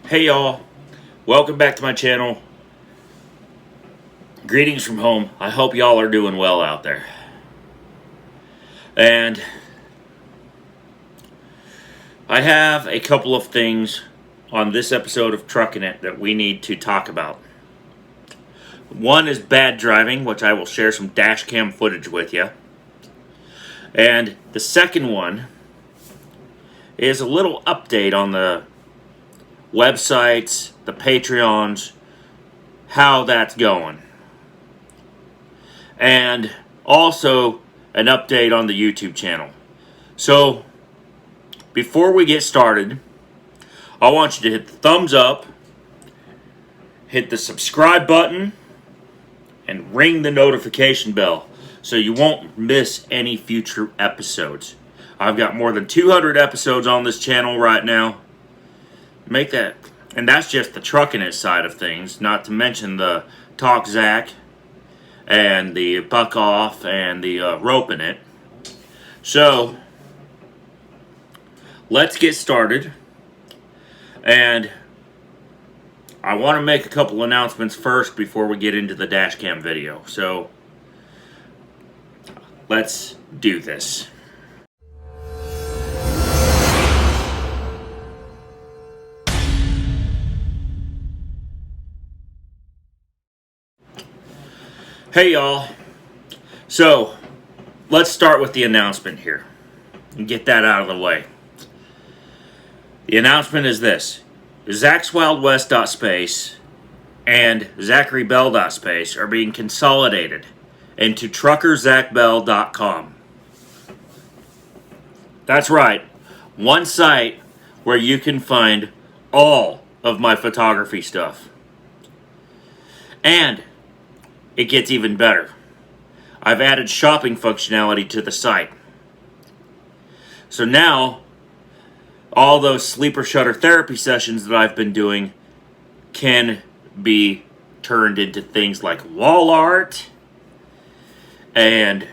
Hey y'all, welcome back to my channel. Greetings from home. I hope y'all are doing well out there. And I have a couple of things on this episode of Truckin' It that we need to talk about. One is bad driving, which I will share some dash cam footage with you. And the second one is a little update on the websites, the Patreons, how that's going. And also an update on the YouTube channel. So, before we get started, I want you to hit the thumbs up, hit the subscribe button, and ring the notification bell so you won't miss any future episodes. I've got more than 200 episodes on this channel right now. Make that, and that's just the trucking it side of things, not to mention the Talk Zach and the Buck Off and the Roping It. So, let's get started. And I want to make a couple announcements first before we get into the dash cam video. So, let's do this. Hey y'all, so let's start with the announcement here and get that out of the way. The announcement is this: ZachsWildWest.space and ZacharyBell.space are being consolidated into TruckerZachBell.com. That's right, one site where you can find all of my photography stuff. And it gets even better. I've added shopping functionality to the site. So now, all those sleeper shutter therapy sessions that I've been doing can be turned into things like wall art and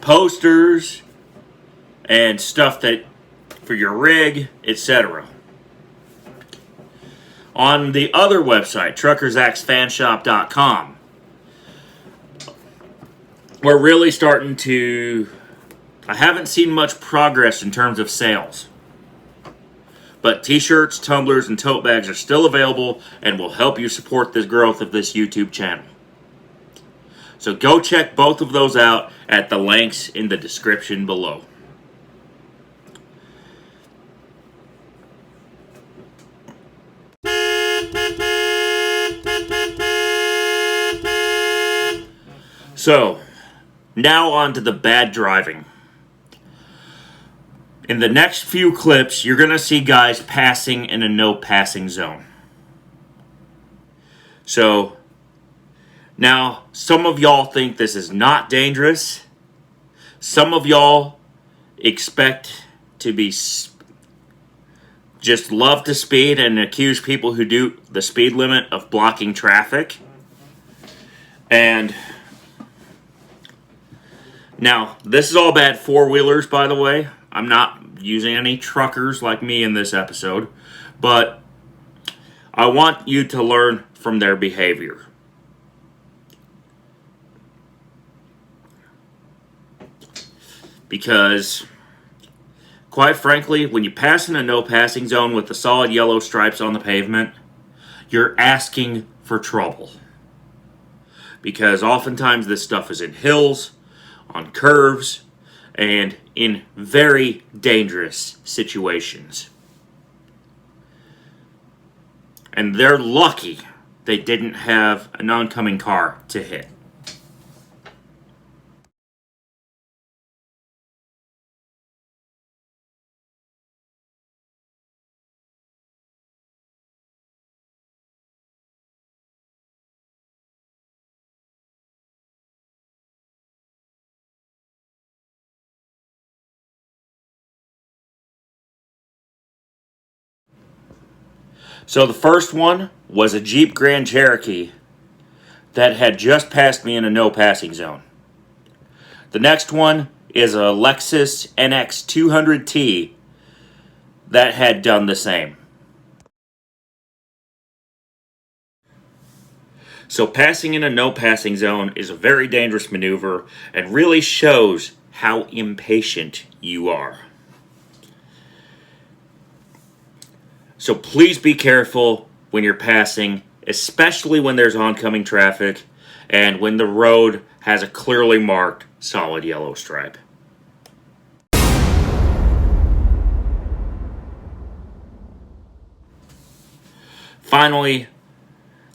posters and stuff that for your rig, etc. On the other website, TruckerZachsFanShop.com, we're really starting to... I haven't seen much progress in terms of sales. But t-shirts, tumblers, and tote bags are still available and will help you support the growth of this YouTube channel. So go check both of those out at the links in the description below. So, now on to the bad driving. In the next few clips, you're going to see guys passing in a no passing zone. So, now some of y'all think this is not dangerous. Some of y'all expect to be just love to speed and accuse people who do the speed limit of blocking traffic. And now, this is all bad four-wheelers, by the way. I'm not using any truckers like me in this episode, but I want you to learn from their behavior. Because, quite frankly, when you pass in a no-passing zone with the solid yellow stripes on the pavement, you're asking for trouble. Because oftentimes this stuff is in hills, on curves, and in very dangerous situations. And they're lucky they didn't have an oncoming car to hit. So the first one was a Jeep Grand Cherokee that had just passed me in a no passing zone. The next one is a Lexus NX 200T that had done the same. So passing in a no passing zone is a very dangerous maneuver and really shows how impatient you are. So please be careful when you're passing, especially when there's oncoming traffic and when the road has a clearly marked solid yellow stripe. Finally,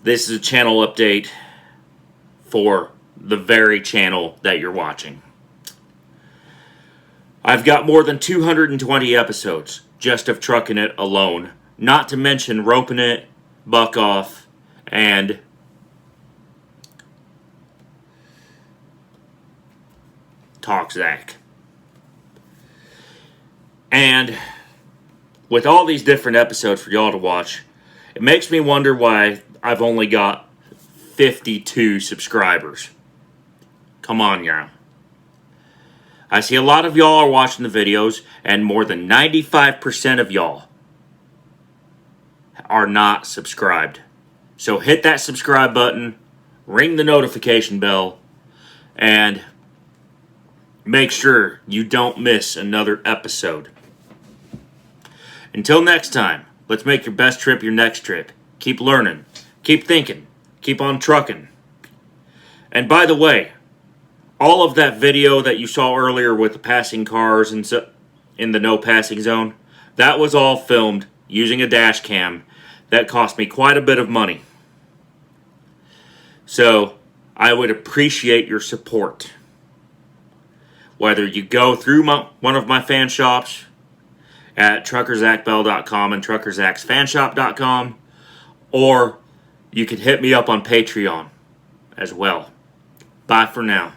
this is a channel update for the very channel that you're watching. I've got more than 220 episodes just of Truckin' It alone, not to mention Roping It, Buck Off, and Talk Zach. And with all these different episodes for y'all to watch, it makes me wonder why I've only got 52 subscribers. Come on, y'all. I see a lot of y'all are watching the videos, and more than 95% of y'all are not subscribed. So hit that subscribe button, ring the notification bell, and make sure you don't miss another episode. Until next time, let's make your best trip your next trip. Keep learning, keep thinking, keep on trucking. And by the way, all of that video that you saw earlier with the passing cars and in the no passing zone, that was all filmed using a dash cam. That cost me quite a bit of money. So I would appreciate your support. Whether you go through one of my fan shops at truckerzachbell.com and truckerzachsfanshop.com, or you can hit me up on Patreon as well. Bye for now.